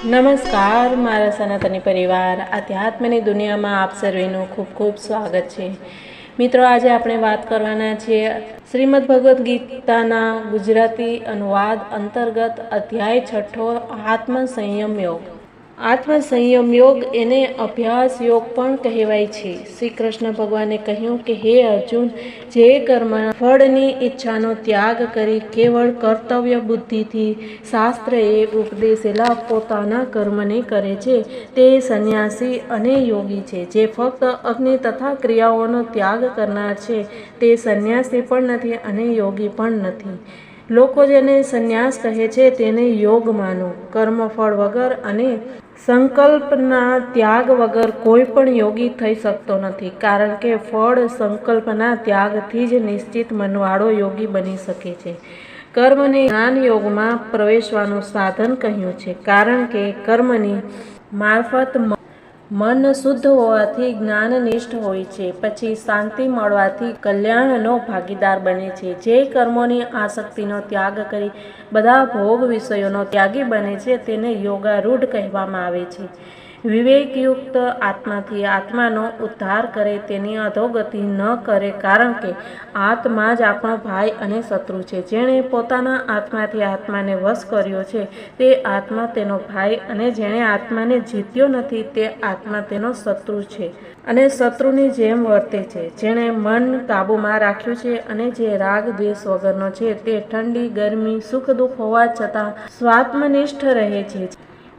નમસ્કાર મારા સનાતની પરિવાર, આધ્યાત્મની દુનિયામાં આપ સર્વેનું ખૂબ ખૂબ સ્વાગત છે. મિત્રો, આજે આપણે વાત કરવાના છીએ શ્રીમદ ભગવદ્ ગીતાના ગુજરાતી અનુવાદ અંતર્ગત અધ્યાય 6 આત્મસંયમ યોગ. આત્મસંયમ યોગ એને અભ્યાસ યોગ પણ કહેવાય છે. શ્રી કૃષ્ણ ભગવાને કહ્યું કે હે અર્જુન, જે કર્મ ફળની ઈચ્છાનો ત્યાગ કરી કેવળ કર્તવ્ય બુદ્ધિથી શાસ્ત્રએ ઉપદેશેલા પોતાના કર્મને કરે છે તે સંન્યાસી અને યોગી છે. જે ફક્ત અગ્નિ તથા ક્રિયાઓનો ત્યાગ કરનાર છે તે સંન્યાસી પણ નથી અને યોગી પણ નથી. લોકો જેને સંન્યાસ કહે છે તેને યોગ માનો. કર્મફળ વગર અને સંકલ્પના ત્યાગ વગર કોઈ પણ યોગી થઈ શકતો નથી, કારણ કે ફળ સંકલ્પના ત્યાગથી જ નિશ્ચિત મનવાળો યોગી બની શકે છે. કર્મને જ્ઞાન યોગમાં પ્રવેશવાનું સાધન કહ્યું છે, કારણ કે કર્મની મારફત મન શુદ્ધ હોવાથી જ્ઞાનનિષ્ઠ હોય છે, પછી શાંતિ મળવાથી કલ્યાણનો ભાગીદાર બને છે. જે કર્મોની આસક્તિનો ત્યાગ કરી બધા ભોગ વિષયોનો ત્યાગી બને છે તેને યોગારૂઢ કહેવામાં આવે છે. વિવેકયુક્ત આત્માથી આત્માનો ઉદ્ધાર કરે, તેની અધોગતિ ન કરે, કારણ કે આત્મા જ આપણો ભાઈ અને શત્રુ છે. જેણે પોતાના આત્માથી આત્માને વશ કર્યો છે તે આત્મા તેનો ભાઈ, અને જેણે આત્માને જીત્યો નથી તે આત્મા તેનો શત્રુ છે અને શત્રુની જેમ વર્તે છે. જેણે મન કાબૂમાં રાખ્યું છે અને જે રાગ દ્વેષ વગરનો છે તે ઠંડી ગરમી સુખ દુઃખ હોવા છતાં સ્વાત્મનિષ્ઠ રહે છે.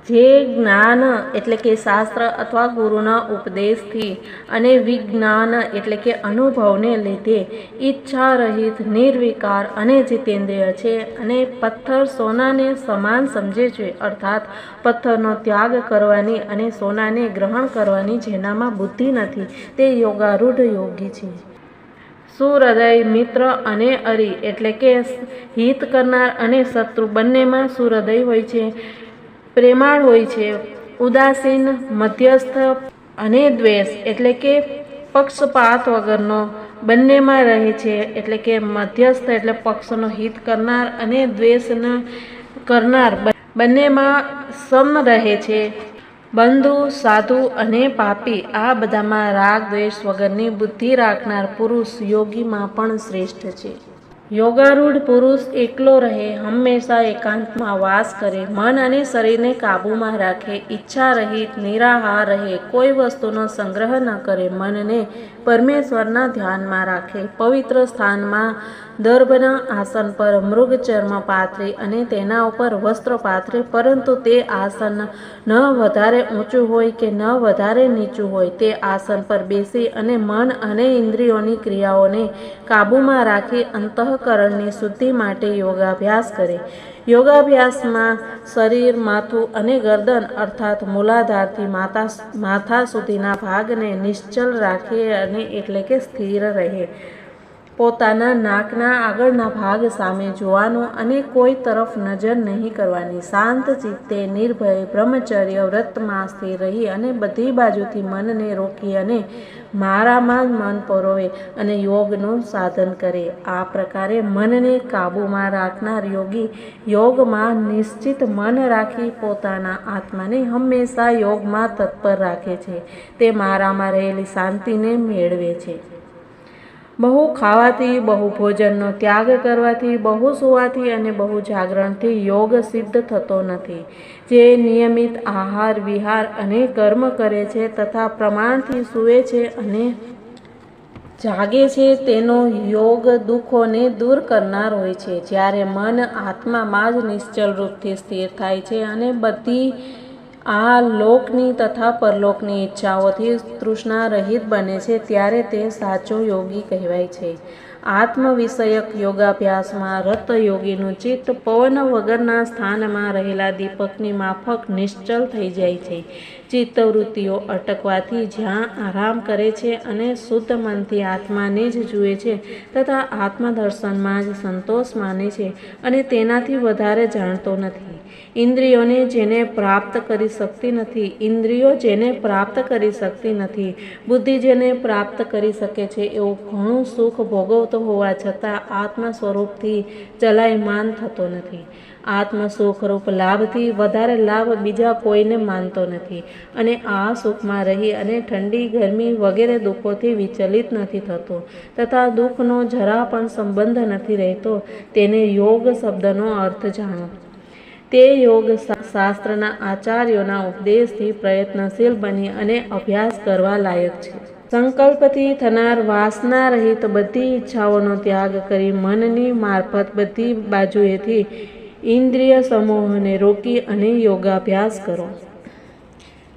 જે જ્ઞાન એટલે કે શાસ્ત્ર અથવા ગુરુના ઉપદેશથી અને વિજ્ઞાન એટલે કે અનુભવને લીધે ઈચ્છા રહિત, નિર્વિકાર અને જીતેન્દ્રિય છે અને પથ્થર સોનાને સમાન સમજે છે, અર્થાત પથ્થરનો ત્યાગ કરવાની અને સોનાને ગ્રહણ કરવાની જેનામાં બુદ્ધિ નથી તે યોગારૂઢ યોગી છે. સુહૃદય મિત્ર અને અરી એટલે કે હિત કરનાર અને શત્રુ બંનેમાં સુહૃદય હોય છે, પ્રેમાળ હોય છે, ઉદાસીન, મધ્યસ્થ અને દ્વેષ એટલે કે પક્ષપાત વગરનો બંનેમાં રહે છે. એટલે કે મધ્યસ્થ એટલે પક્ષનો હિત કરનાર અને દ્વેષ કરનાર બંનેમાં સમ રહે છે. બંધુ, સાધુ અને પાપી આ બધામાં રાગ દ્વેષ વગરની બુદ્ધિ રાખનાર પુરુષ યોગીમાં પણ શ્રેષ્ઠ છે. યોગારૂઢ પુરુષ એકલો રહે, હંમેશા એકાંતમાં વાસ કરે, મન અને શરીરને કાબૂમાં રાખે, ઈચ્છા રહિત, નિરાહાર રહે, કોઈ વસ્તુનો સંગ્રહ ન કરે, મનને પરમેશ્વરના ધ્યાનમાં રાખે, પવિત્ર સ્થાનમાં દર્ભના આસન પર મૃગચર્મ પાથરી અને તેના ઉપર વસ્ત્ર પાથરે, પરંતુ તે આસન ન વધારે ઊંચું હોય કે ન વધારે નીચું હોય. તે આસન પર બેસી અને મન અને ઇન્દ્રિયોની ક્રિયાઓને કાબૂમાં રાખી અંતઃકરણની શુદ્ધિ માટે યોગાભ્યાસ કરે. યોગાભ્યાસમાં શરીર, માથું અને ગરદન અર્થાત મૂલાધારથી માથા સુધીના ભાગને નિશ્ચલ રાખે અને એટલે કે સ્થિર રહે. પોતાના નાકના આગળના ભાગ સામે જોવાનું અને કોઈ તરફ નજર નહીં કરવાની. શાંત ચિત્તે નિર્ભય બ્રહ્મચર્ય વ્રતમાં સ્થિર રહી અને બધી બાજુથી મનને રોકી અને મારામાં મન પરોવે અને યોગનું સાધન કરે. આ પ્રકારે મનને કાબૂમાં રાખનાર યોગી યોગમાં નિશ્ચિત મન રાખી પોતાના આત્માને હંમેશા યોગમાં તત્પર રાખે છે. તે મારામાં રહેલી શાંતિને મેળવે છે. બહુ ખાવાથી, બહુ ભોજનનો ત્યાગ કરવાથી, બહુ સૂવાથી અને બહુ જાગરણથી યોગ સિદ્ધ થતો નથી. જે નિયમિત આહાર વિહાર અને કર્મ કરે છે તથા પ્રમાણથી સૂવે છે અને જાગે છે તેનો યોગ દુઃખોને દૂર કરનાર હોય છે. જ્યારે મન આત્મામાં જ નિશ્ચલ રૂપથી સ્થિર થાય છે અને બધી આ લોકની તથા પરલોકની ઈચ્છાઓથી તૃષ્ણા રહિત બને છે, ત્યારે તે સાચો યોગી કહેવાય છે. આત્મવિષયક યોગાભ્યાસમાં રત યોગીનું ચિત્ત પવન વગરના સ્થાનમાં રહેલા દીપકની માફક નિશ્ચલ થઈ જાય છે. ચિત્તવૃત્તિઓ અટકવાથી જ્યાં આરામ કરે છે અને શુદ્ધ મનથી આત્માને જ જુએ છે તથા આત્મદર્શનમાં જ સંતોષ માને છે અને તેનાથી વધારે જાણતો નથી. ઇન્દ્રિયો જેને પ્રાપ્ત કરી શકતી નથી, બુદ્ધિ જેને પ્રાપ્ત કરી શકે છે, એવું ઘણું સુખ ભોગવતો હોવા છતાં આત્મ સ્વરૂપથી ચલાયમાન થતો નથી. આત્મસુખરૂપ લાભથી વધારે લાભ બીજા કોઈને માનતો નથી અને આ સુખમાં રહી અને ઠંડી ગરમી વગેરે દુઃખોથી વિચલિત નથી થતો તથા દુઃખનો જરા પણ સંબંધ નથી રહેતો, તેને યોગ શબ્દનો અર્થ જાણો. તે યોગ શાસ્ત્રના આચાર્યોના ઉપદેશથી પ્રયત્નશીલ બની અને અભ્યાસ કરવા લાયક છે. સંકલ્પથી થનાર વાસના રહિત બધી ઈચ્છાઓનો ત્યાગ કરી મનની મારફત બધી બાજુએથી ઇન્દ્રિય સમૂહોને રોકી અને યોગાભ્યાસ કરો.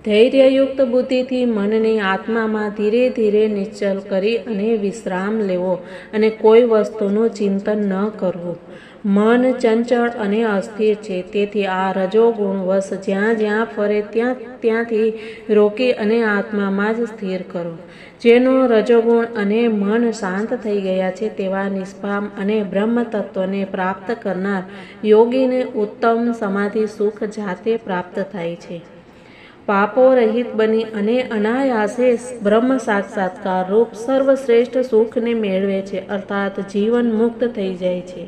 ધૈર્યયુક્ત બુદ્ધિથી મનને આત્મામાં ધીરે ધીરે નિશ્ચલ કરી અને વિશ્રામ લેવો અને કોઈ વસ્તુનું ચિંતન ન કરવું. મન ચંચળ અને અસ્થિર છે, તેથી આ રજોગુણ વશ જ્યાં જ્યાં ફરે ત્યાંથી રોકી અને આત્મામાં જ સ્થિર કરો. જેનો રજોગુણ અને મન શાંત થઈ ગયા છે તેવા નિષ્કામ અને બ્રહ્મ તત્વને પ્રાપ્ત કરનાર યોગીને ઉત્તમ સમાધિ સુખ જાતે પ્રાપ્ત થાય છે. પાપો રહિત બની અને અનાયાસે બ્રહ્મ સાક્ષાત્કાર રૂપ સર્વશ્રેષ્ઠ સુખને મેળવે છે, અર્થાત જીવન મુક્ત થઈ જાય છે.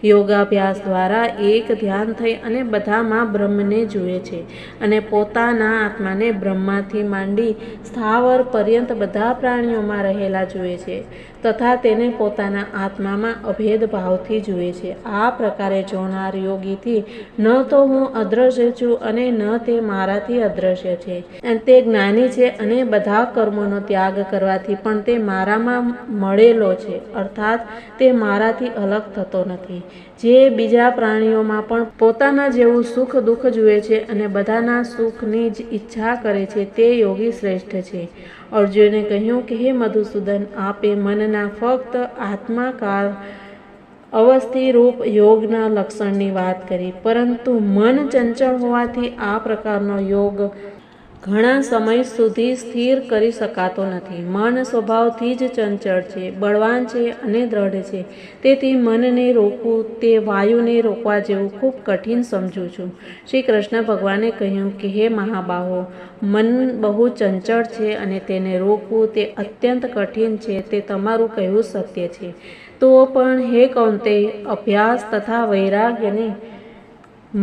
યોગાભ્યાસ દ્વારા એક ધ્યાન થઈ અને બધામાં બ્રહ્મને જુએ છે અને પોતાના આત્માને બ્રહ્માથી માંડી સ્થાવર પર્યંત બધા પ્રાણીઓમાં રહેલા જુએ છે તથા તેને પોતાના આત્મામાં અભેદ ભાવથી જુએ છે. આ પ્રકારે જોનાર યોગીથી ન તો હું અદ્રશ્ય છું અને ન તે મારાથી અદ્રશ્ય છે. તે જ્ઞાની છે અને બધા કર્મોનો ત્યાગ કરવાથી પણ તે મારામાં મળેલો છે, અર્થાત તે મારાથી અલગ થતો નથી. જે બીજા પ્રાણીઓમાં પણ પોતાના જેવું સુખ દુઃખ જુએ છે અને બધાના સુખની જ ઈચ્છા કરે છે તે યોગી શ્રેષ્ઠ છે. અર્જુને કહ્યું કે હે મધુસૂદન, આપે મનના ફક્ત આત્માકાર અવસ્થિ રૂપ યોગના લક્ષણની વાત કરી, પરંતુ મન ચંચળ હોવાથી આ પ્રકારનો યોગ ઘણા સમય સુધી સ્થિર કરી શકાતો નથી. મન સ્વભાવથી જ ચંચળ છે, બળવાન છે અને દ્રઢ છે, તેથી મનને રોકવું તે વાયુને રોકવા જેવું ખૂબ કઠિન સમજું છું. શ્રી કૃષ્ણ ભગવાને કહ્યું કે હે મહાબાહો, મન બહુ ચંચળ છે અને તેને રોકવું તે અત્યંત કઠિન છે, તે તમારું કહેવું સત્ય છે. તો પણ હે કૌંતેય, અભ્યાસ તથા વૈરાગ્યને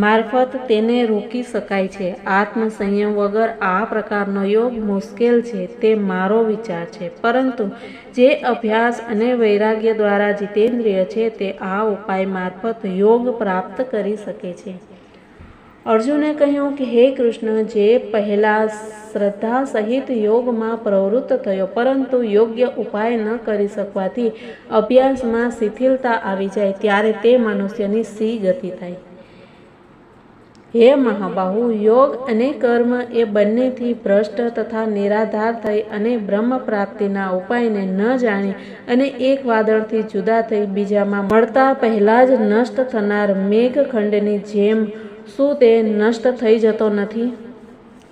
મારફત તેને રોકી શકાય છે. આત્મસંયમ વગર આ પ્રકારનો યોગ મુશ્કેલ છે તે મારો વિચાર છે, પરંતુ જે અભ્યાસ અને વૈરાગ્ય દ્વારા જીતેન્દ્રિય છે તે આ ઉપાય મારફત યોગ પ્રાપ્ત કરી શકે છે. અર્જુને કહ્યું કે હે કૃષ્ણ, જે પહેલા શ્રદ્ધા સહિત યોગમાં પ્રવૃત્ત થયો પરંતુ યોગ્ય ઉપાય ન કરી શકવાથી અભ્યાસમાં શિથિલતા આવી જાય ત્યારે તે મનુષ્યની સી ગતિ થાય? હે મહાબાહુ, યોગ અને કર્મ એ બંનેથી ભ્રષ્ટ તથા નિરાધાર થઈ અને બ્રહ્મ પ્રાપ્તિના ઉપાયને ન જાણી અને એક વાદળથી જુદા થઈ બીજામાં મળતા પહેલા જ નષ્ટ થનાર મેઘખંડની જેમ શું તે નષ્ટ થઈ જતો નથી?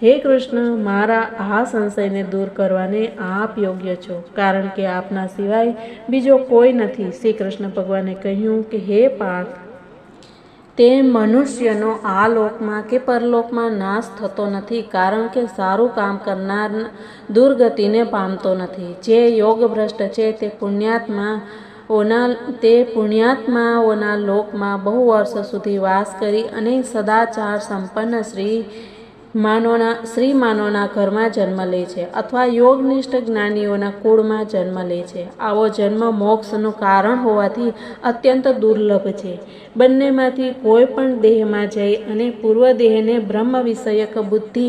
હે કૃષ્ણ, મારા આ સંશયને દૂર કરવાને આપ યોગ્ય છો, કારણ કે આપના સિવાય બીજો કોઈ નથી. શ્રી કૃષ્ણ ભગવાને કહ્યું કે હે પાર્થ, તે મનુષ્યનો આ લોકમાં કે પરલોકમાં નાશ થતો નથી, કારણ કે સારું કામ કરનાર દુર્ગતિને પામતો નથી. જે યોગભ્રષ્ટ છે તે પુણ્યાત્માઓના લોકમાં બહુ વર્ષ સુધી વાસ કરી અને સદાચાર સંપન્ન શ્રીમાનોના ઘરમાં જન્મ લે છે અથવા યોગનિષ્ઠ જ્ઞાનીઓના કુળમાં જન્મ લે છે. આવો જન્મ મોક્ષનું કારણ હોવાથી અત્યંત દુર્લભ છે. બંનેમાંથી કોઈ પણ દેહમાં જઈ અને પૂર્વ દેહને બ્રહ્મ વિષયક બુદ્ધિ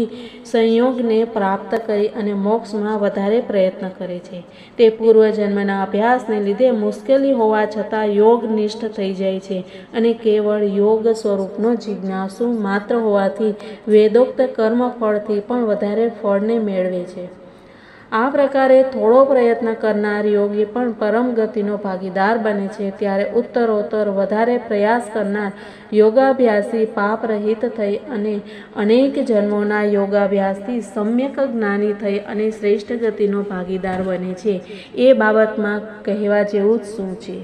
સંયોગને પ્રાપ્ત કરી અને મોક્ષમાં વધારે પ્રયત્ન કરે છે. તે પૂર્વજન્મના અભ્યાસને લીધે મુશ્કેલી હોવા છતાં યોગનિષ્ઠ થઈ જાય છે અને કેવળ યોગ સ્વરૂપનો જિજ્ઞાસુ માત્ર હોવાથી વેદોક્ત કર્મફળથી પણ વધારે ફળને મેળવે છે. આ પ્રકારે થોડો પ્રયત્ન કરનાર યોગી પણ પરમ ગતિનો ભાગીદાર બને છે. ત્યારે ઉત્તરોત્તર વધારે પ્રયાસ કરનાર યોગાભ્યાસી પાપરહિત થઈ અને અનેક જન્મોના યોગાભ્યાસથી સમ્યક જ્ઞાની થઈ અને શ્રેષ્ઠ ગતિનો ભાગીદાર બને છે. એ બાબતમાં કહેવા જેવું જ શું છે?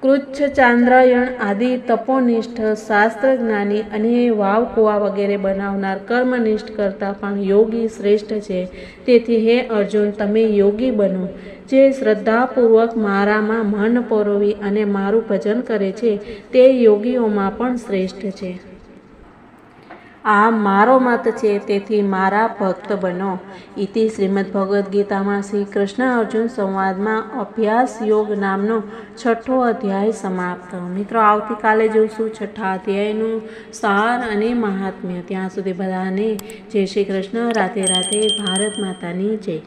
કૃચ્છ, ચાંદ્રાયણ આદિ તપોનિષ્ઠ શાસ્ત્ર જ્ઞાની અને વાવ કુવા વગેરે બનાવનાર કર્મનિષ્ઠ કરતાં પણ યોગી શ્રેષ્ઠ છે. તેથી હે અર્જુન, તમે યોગી બનો. જે શ્રદ્ધાપૂર્વક મારામાં મન પરોવી અને મારું ભજન કરે છે તે યોગીઓમાં પણ શ્રેષ્ઠ છે. આ મારો મત છે, તેથી મારા ભક્ત બનો. ઇતિ શ્રીમદ ભગવદ્ ગીતામાં શ્રી કૃષ્ણ અર્જુન સંવાદમાં અભ્યાસ યોગ નામનો 6ઠ્ઠો અધ્યાય સમાપ્ત. મિત્રો, આવતીકાલે જોઈશું 6ઠ્ઠા અધ્યાયનું સાર અને મહાત્મ્ય. ત્યાં સુધી બધાને જય શ્રી કૃષ્ણ. રાધે રાધે. ભારત માતાની જય.